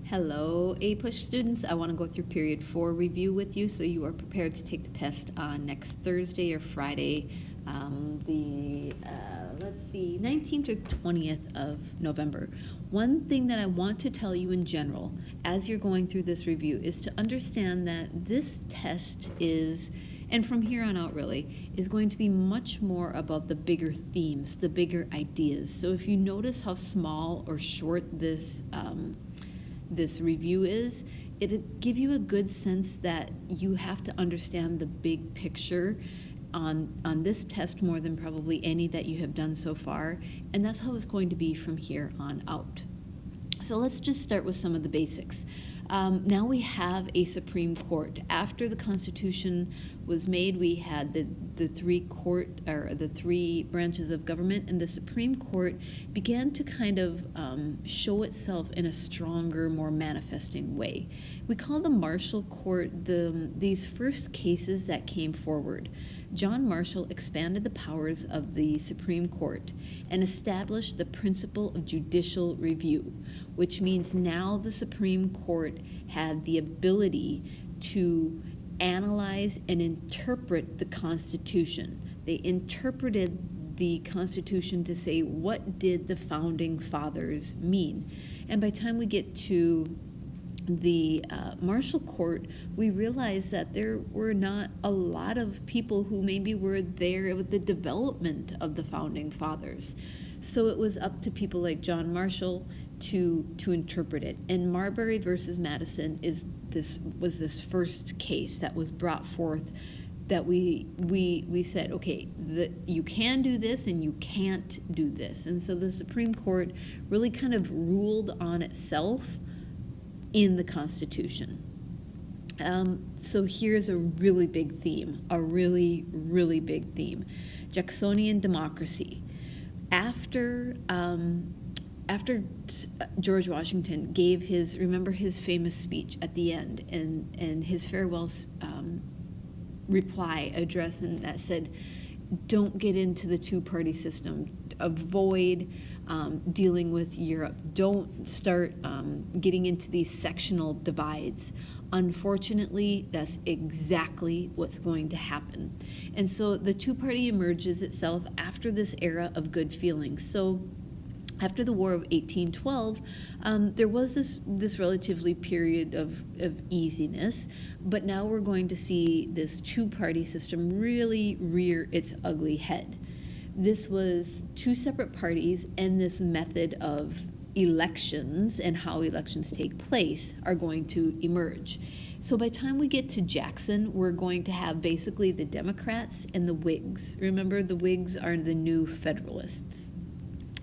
Hello, A-Push students. I want to go through period 4 review with you so you are prepared to take the test on next Thursday or Friday, let's see, 19th or 20th of November. One thing that I want to tell you in general as you're going through this review is to understand that this test is, and from here on out really, is going to be much more about the bigger themes, the bigger ideas. So if you notice how small or short this review is, it'll give you a good sense that you have to understand the big picture on this test more than probably any that you have done so far, and that's how it's going to be from here on out. So let's just start with some of the basics. Now we have a Supreme Court. After the Constitution was made, we had the three branches of government, and the Supreme Court began to kind of show itself in a stronger, more manifesting way. We call the Marshall Court these first cases that came forward. John Marshall expanded the powers of the Supreme Court and established the principle of judicial review, which means now the Supreme Court had the ability to analyze and interpret the Constitution. They interpreted the Constitution to say, what did the Founding Fathers mean? And by the time we get to the Marshall Court, we realized that there were not a lot of people who maybe were there with the development of the Founding Fathers. So it was up to people like John Marshall to interpret it. And Marbury versus Madison was this first case that was brought forth that we said, okay, you can do this and you can't do this. And so the Supreme Court really kind of ruled on itself in the Constitution. So here's a really big theme, a really, really big theme. Jacksonian democracy. After George Washington gave remember his famous speech at the end and his farewell reply address, and that said, don't get into the two-party system, avoid dealing with Europe, don't start getting into these sectional divides. Unfortunately, that's exactly what's going to happen. And so the two-party emerges itself after this era of good feelings. So after the War of 1812, there was this relatively period of easiness, but now we're going to see this two-party system really rear its ugly head. This was two separate parties, and this method of elections and how elections take place are going to emerge. So by the time we get to Jackson, we're going to have basically the Democrats and the Whigs. Remember, the Whigs are the New Federalists.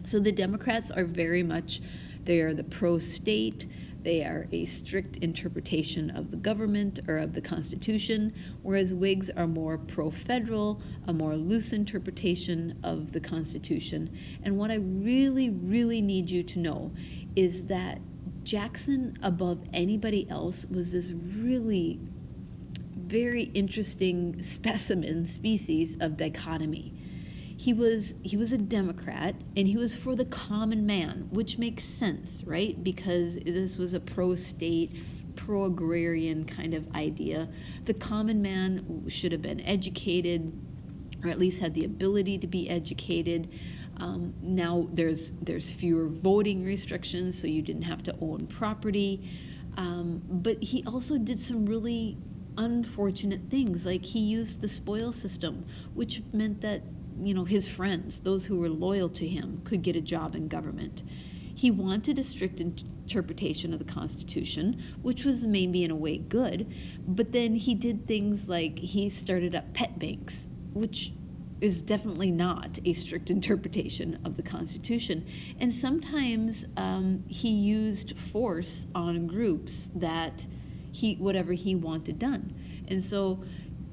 So the Democrats are very much, they are the pro-state, they are a strict interpretation of the government or of the Constitution, whereas Whigs are more pro-federal, a more loose interpretation of the Constitution. And what I really, really need you to know is that Jackson, above anybody else, was this really very interesting species of dichotomy. He was a Democrat, and he was for the common man, which makes sense, right? Because this was a pro-state, pro-agrarian kind of idea. The common man should have been educated, or at least had the ability to be educated. Now there's fewer voting restrictions, so you didn't have to own property. But he also did some really unfortunate things, like he used the spoil system, which meant that his friends, those who were loyal to him, could get a job in government. He wanted a strict interpretation of the Constitution, which was maybe in a way good, but then he did things like he started up pet banks, which is definitely not a strict interpretation of the Constitution. And sometimes he used force on groups that whatever he wanted done. And so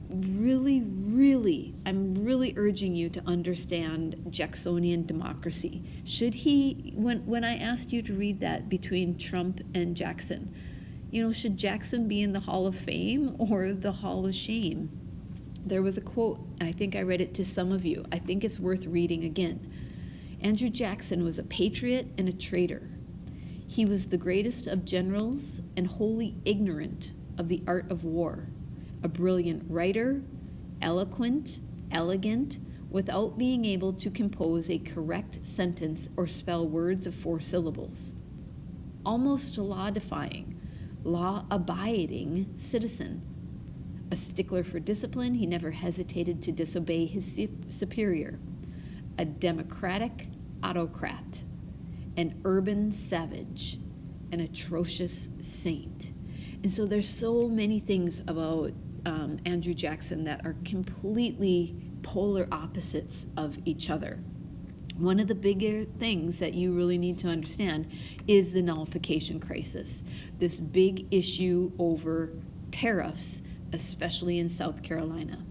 really, really, I'm really urging you to understand Jacksonian democracy. When I asked you to read that between Trump and Jackson, should Jackson be in the Hall of Fame or the Hall of Shame? There was a quote, and I think I read it to some of you. I think it's worth reading again. Andrew Jackson was a patriot and a traitor. He was the greatest of generals and wholly ignorant of the art of war, a brilliant writer, eloquent, elegant, without being able to compose a correct sentence or spell words of 4 syllables. Almost a law-defying, law-abiding citizen. A stickler for discipline, he never hesitated to disobey his superior. A democratic autocrat, an urban savage, an atrocious saint. And so there's so many things about Andrew Jackson that are completely polar opposites of each other. One of the bigger things that you really need to understand is the nullification crisis, this big issue over tariffs, especially in South Carolina.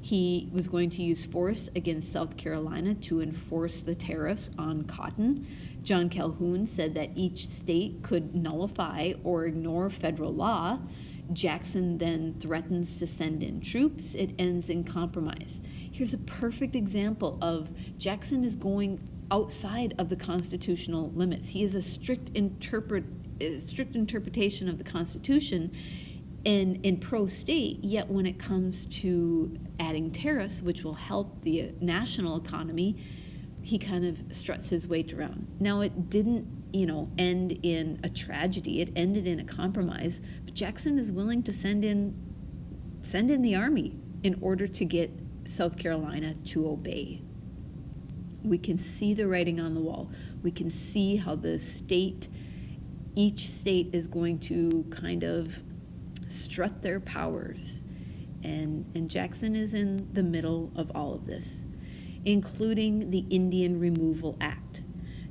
He was going to use force against South Carolina to enforce the tariffs on cotton. John Calhoun said that each state could nullify or ignore federal law. Jackson then threatens to send in troops. It ends in compromise. Here's a perfect example of Jackson is going outside of the constitutional limits. He is a strict interpretation of the Constitution in pro-state, yet when it comes to adding tariffs, which will help the national economy, he kind of struts his weight around. Now, it didn't, end in a tragedy. It ended in a compromise, but Jackson is willing to send in the army in order to get South Carolina to obey. We can see the writing on the wall. We can see how each state is going to kind of strut their powers. And Jackson is in the middle of all of this, including the Indian Removal Act.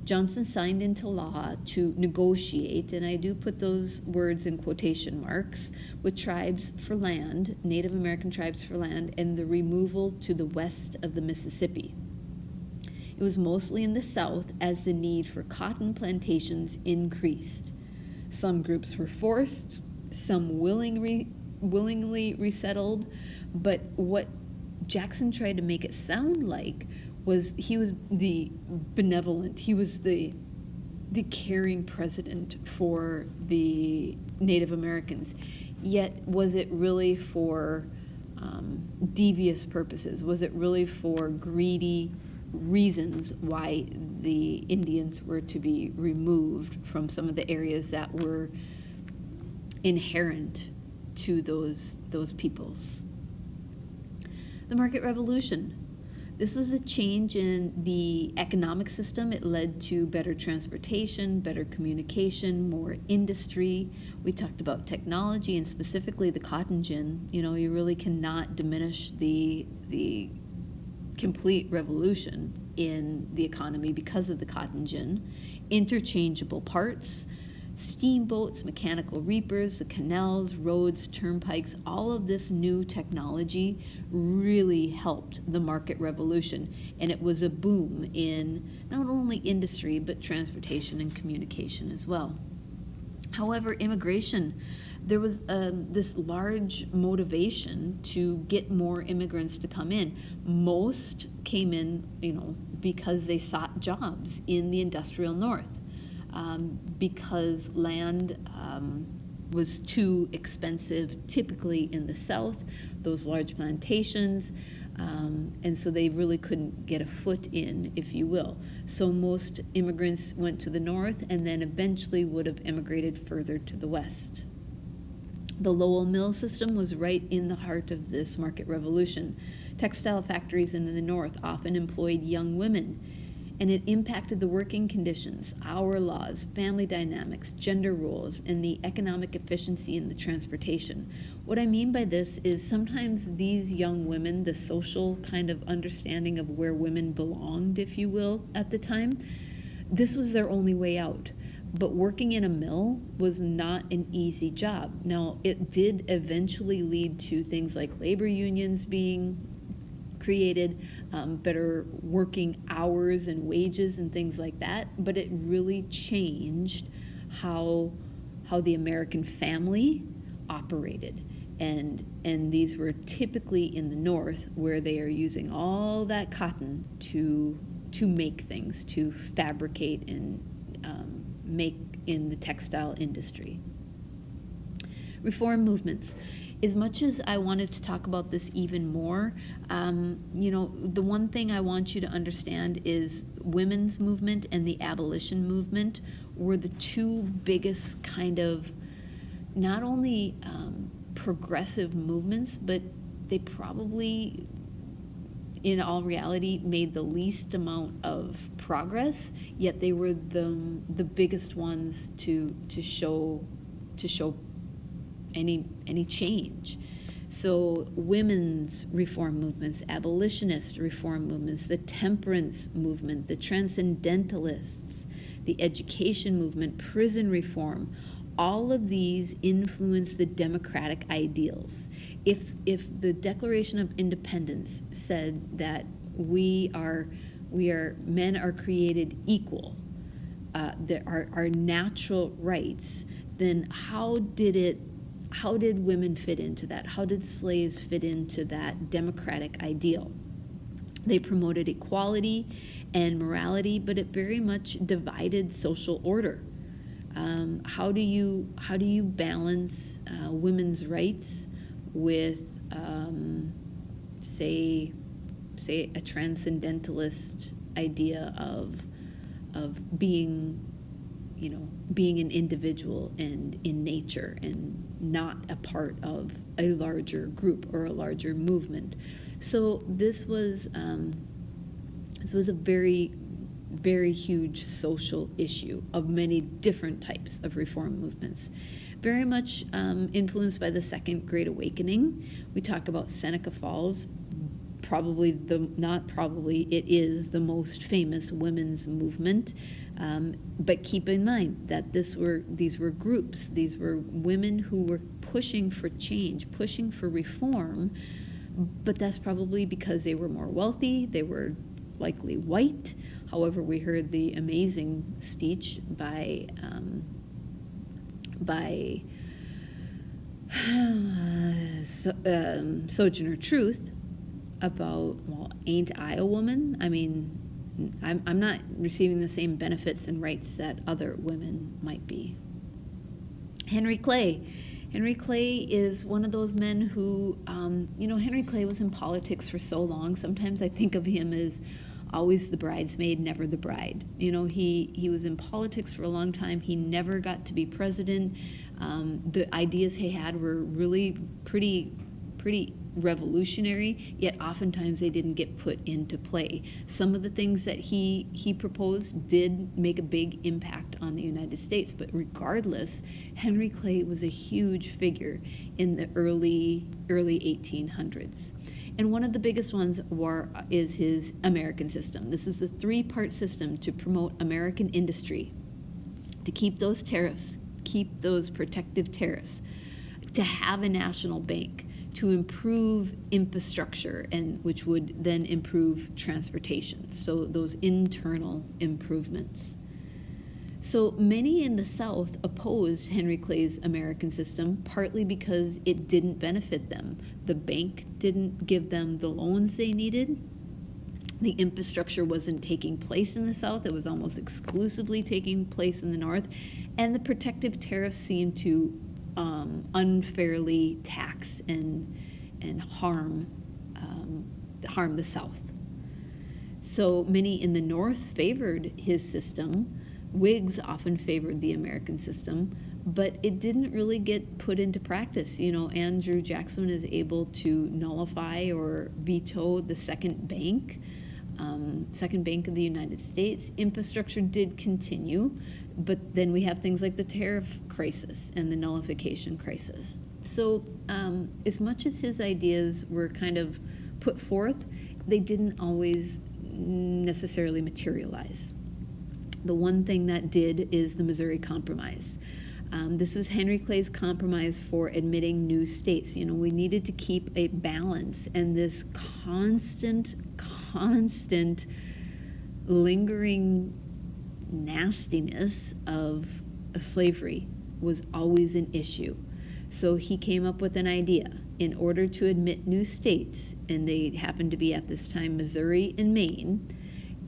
Johnson signed into law to negotiate, and I do put those words in quotation marks, with tribes for land, Native American tribes for land, and the removal to the west of the Mississippi. It was mostly in the South as the need for cotton plantations increased. Some groups were forced, some willingly resettled, but what Jackson tried to make it sound like was he was the benevolent, he was the caring president for the Native Americans. Yet, was it really for devious purposes? Was it really for greedy reasons why the Indians were to be removed from some of the areas that were inherent to those peoples? The Market Revolution. This was a change in the economic system. It led to better transportation, better communication, more industry. We talked about technology and specifically the cotton gin. You really cannot diminish the complete revolution in the economy because of the cotton gin. Interchangeable parts, steamboats, mechanical reapers, the canals, roads, turnpikes, all of this new technology really helped the market revolution. And it was a boom in not only industry, but transportation and communication as well. However, immigration, there was this large motivation to get more immigrants to come in. Most came in, because they sought jobs in the industrial north. Because land was too expensive typically in the South, those large plantations, and so they really couldn't get a foot in, if you will. So most immigrants went to the north and then eventually would have immigrated further to the west. The Lowell mill system was right in the heart of this market revolution. Textile factories in the north often employed young women, and it impacted the working conditions, hour laws, family dynamics, gender roles, and the economic efficiency in the transportation. What I mean by this is sometimes these young women, the social kind of understanding of where women belonged, if you will, at the time, this was their only way out. But working in a mill was not an easy job. Now, it did eventually lead to things like labor unions being created, better working hours and wages and things like that, but it really changed how the American family operated. And these were typically in the north, where they are using all that cotton to make things, to fabricate and make in the textile industry. Reform movements. As much as I wanted to talk about this even more, the one thing I want you to understand is women's movement and the abolition movement were the two biggest kind of not only progressive movements, but they probably, in all reality, made the least amount of progress, yet they were the biggest ones to show any change. So women's reform movements, abolitionist reform movements, the temperance movement, the transcendentalists, the education movement, prison reform, all of these influence the democratic ideals. If the Declaration of Independence said that men are created equal, there are natural rights, then how did women fit into that? How did slaves fit into that democratic ideal? They promoted equality and morality, but it very much divided social order. How do you balance women's rights with, say a transcendentalist idea of being an individual and in nature and not a part of a larger group or a larger movement? So this was a very, very huge social issue of many different types of reform movements. Very much influenced by the Second Great Awakening. We talk about Seneca Falls. It is the most famous women's movement. But keep in mind that these were groups. These were women who were pushing for change, pushing for reform, but that's probably because they were more wealthy. They were likely white. However, we heard the amazing speech by Sojourner Truth about, well, ain't I a woman? I mean, I'm not receiving the same benefits and rights that other women might be. Henry Clay. Henry Clay is one of those men who, Henry Clay was in politics for so long. Sometimes I think of him as always the bridesmaid, never the bride. He was in politics for a long time. He never got to be president. The ideas he had were really pretty revolutionary, yet oftentimes they didn't get put into play. Some of the things that he proposed did make a big impact on the United States, but regardless, Henry Clay was a huge figure in the early 1800s. And one of the biggest ones is his American system. This is a 3-part system to promote American industry, to keep those tariffs, keep those protective tariffs, to have a national bank, to improve infrastructure, and which would then improve transportation. So those internal improvements. So many in the South opposed Henry Clay's American system, partly because it didn't benefit them. The bank didn't give them the loans they needed. The infrastructure wasn't taking place in the South. It was almost exclusively taking place in the North. And the protective tariffs seemed to unfairly tax and harm the South. So many in the North favored his system. Whigs often favored the American system, but it didn't really get put into practice. Andrew Jackson is able to nullify or veto the second bank of the United States. Infrastructure did continue, but then we have things like the tariff crisis and the nullification crisis. So as much as his ideas were kind of put forth, they didn't always necessarily materialize. The one thing that did is the Missouri Compromise. This was Henry Clay's compromise for admitting new states. We needed to keep a balance, and this constant lingering nastiness of slavery was always an issue. So he came up with an idea. In order to admit new states, and they happened to be at this time Missouri and Maine,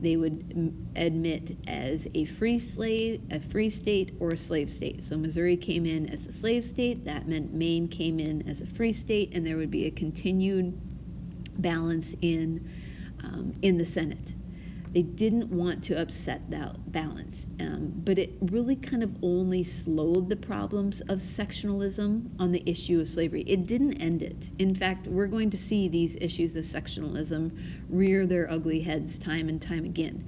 they would admit as a free state, or a slave state. So Missouri came in as a slave state. That meant Maine came in as a free state, and there would be a continued balance in the Senate. They didn't want to upset that balance, but it really kind of only slowed the problems of sectionalism on the issue of slavery. It didn't end it. In fact, we're going to see these issues of sectionalism rear their ugly heads time and time again.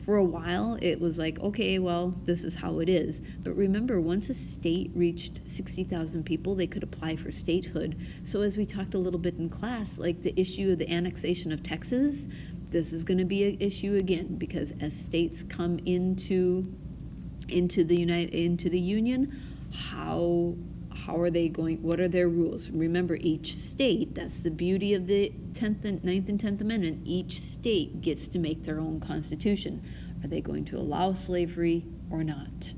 For a while, it was like, okay, well, this is how it is. But remember, once a state reached 60,000 people, they could apply for statehood. So as we talked a little bit in class, like the issue of the annexation of Texas, this is going to be an issue again, because as states come into the Union, how are they going? What are their rules? Remember, each state, that's the beauty of the 9th and 10th Amendment, each state gets to make their own constitution. Are they going to allow slavery or not?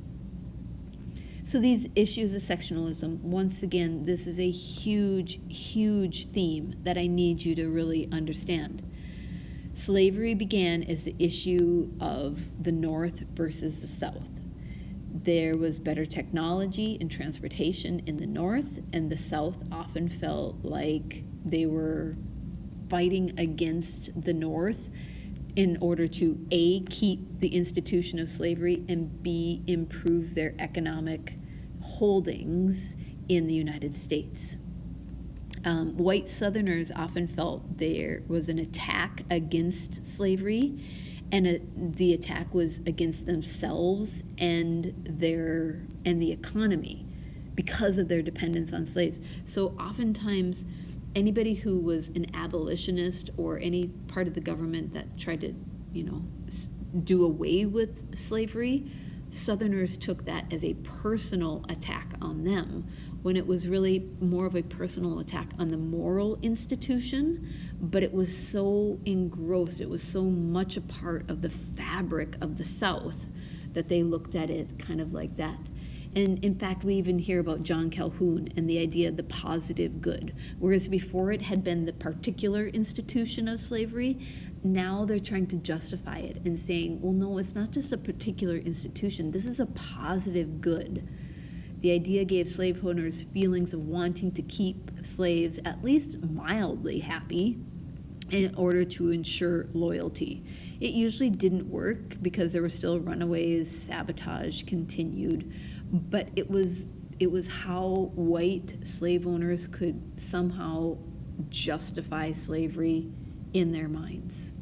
So these issues of sectionalism, once again, this is a huge, huge theme that I need you to really understand. Slavery began as the issue of the North versus the South. There was better technology and transportation in the North, and the South often felt like they were fighting against the North in order to A, keep the institution of slavery, and B, improve their economic holdings in the United States. White Southerners often felt there was an attack against slavery, and the attack was against themselves and the economy because of their dependence on slaves. So oftentimes, anybody who was an abolitionist or any part of the government that tried to, do away with slavery, Southerners took that as a personal attack on them, when it was really more of a personal attack on the moral institution, but it was so engrossed, it was so much a part of the fabric of the South that they looked at it kind of like that. And in fact, we even hear about John Calhoun and the idea of the positive good, whereas before it had been the particular institution of slavery. Now they're trying to justify it and saying, well, no, it's not just a particular institution, this is a positive good. The idea gave slave owners feelings of wanting to keep slaves at least mildly happy in order to ensure loyalty. It usually didn't work because there were still runaways, sabotage continued, but it was how white slave owners could somehow justify slavery in their minds.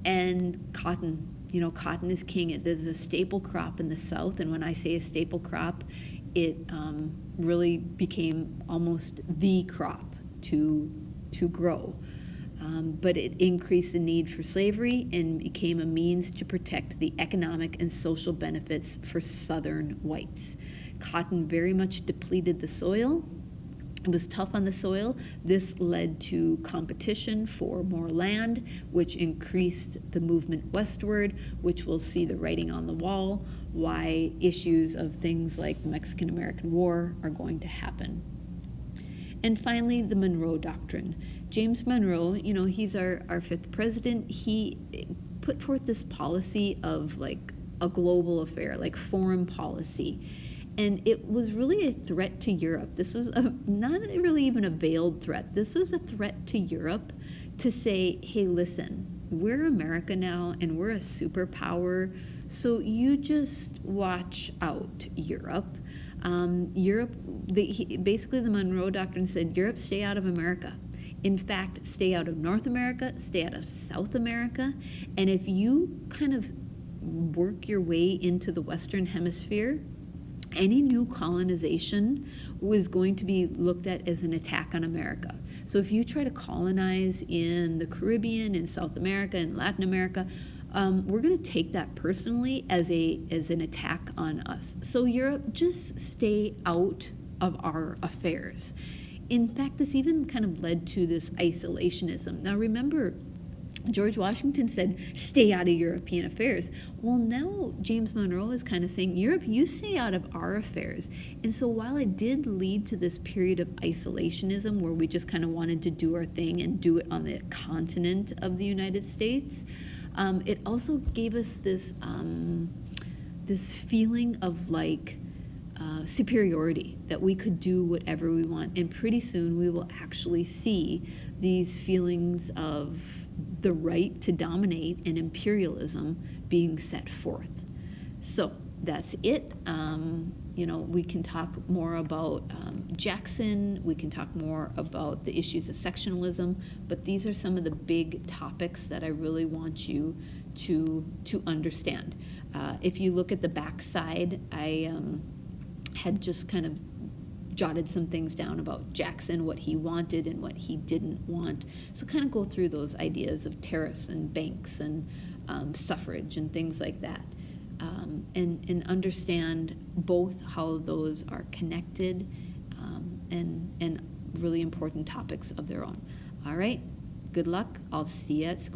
And cotton, cotton is king. It is a staple crop in the South, and when I say a staple crop, it really became almost the crop to grow. But it increased the need for slavery and became a means to protect the economic and social benefits for Southern whites. Cotton very much depleted the soil. It was tough on the soil. This led to competition for more land, which increased the movement westward, which we'll see the writing on the wall, why issues of things like the Mexican-American War are going to happen. And finally, the Monroe Doctrine. James Monroe, he's our fifth president. He put forth this policy of like a global affair, like foreign policy. And it was really a threat to Europe. This was not really even a veiled threat. This was a threat to Europe to say, hey, listen, we're America now and we're a superpower, so you just watch out, Europe. Basically the Monroe Doctrine said, Europe, stay out of America. In fact, stay out of North America, stay out of South America, and if you kind of work your way into the Western Hemisphere, any new colonization was going to be looked at as an attack on America. So if you try to colonize in the Caribbean, in South America, in Latin America, we're going to take that personally as an attack on us. So Europe, just stay out of our affairs. In fact, this even kind of led to this isolationism. Now remember, George Washington said, stay out of European affairs. Well, now James Monroe is kind of saying, Europe, you stay out of our affairs. And so while it did lead to this period of isolationism where we just kind of wanted to do our thing and do it on the continent of the United States, It also gave us this feeling of like superiority, that we could do whatever we want. And pretty soon we will actually see these feelings of the right to dominate and imperialism being set forth. So that's it. We can talk more about Jackson. We can talk more about the issues of sectionalism, but these are some of the big topics that I really want you to understand. If you look at the back side, I had just kind of jotted some things down about Jackson, what he wanted and what he didn't want. So kind of go through those ideas of tariffs and banks and suffrage and things like that. And understand both how those are connected and really important topics of their own. All right, good luck. I'll see you at school.